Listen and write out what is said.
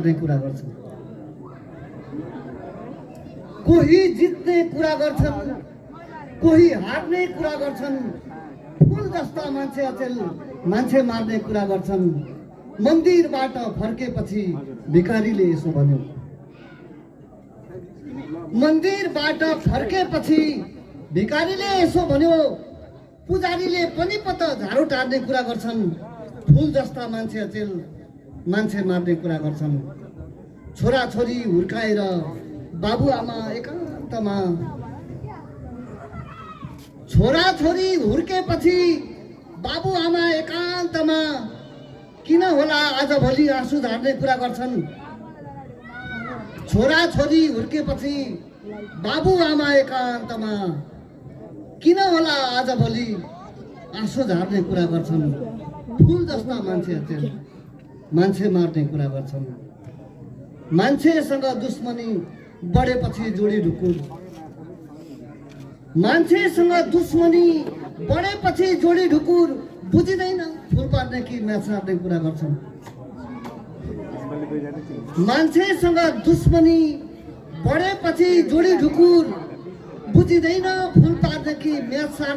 पार्ने कुरा गर्छन्, कोही जित्ने कुरा गर्छन्, कोही हार्ने कुरा गर्छन्, फूल जस्ता मान्छे अचेल मान्छे मार्ने कुरा गर्छन्। मन्दिरबाट फर्केपछि भिखारीले यसो भन्यो, मन्दिरबाट फर्केपछि भिखारीले यसो भन्यो, पुजारीले पनि पत झाडु टार्ने कुरा गर्छन्, फूल जस्ता मान्छे अचेल मान्छे मार्ने कुरा गर्छन्। छोराछोरी हुर्काएर बाबुआमा एकान्तमा, छोराछोरी हुर्केपछि बाबुआमा एकान्तमा किन होला आजभोलि आँसु झार्ने कुरा गर्छन्। छोराछोरी हुर्केपछि बाबुआमा एकान्तमा किन होला आजभोलि आँसु झार्ने कुरा गर्छन्। फूल जस्ता मान्छे अचेल मान्छे मार्ने कुरा गर्छन्। मान्छेसँग दुश्मनी बढेपछि जोडी ढुकुर, मान्छेसँग दुश्मनी बढेपछि जोडी ढुकुर, बुझिँदैन फुल पार्ने कि म्याच सार्ने कुरा गर्छन्। मान्छेसँग दुश्मनी बढेपछि जोडी ढुकुर, बुझिँदैन फुल पार्ने कि म्याच सार्ने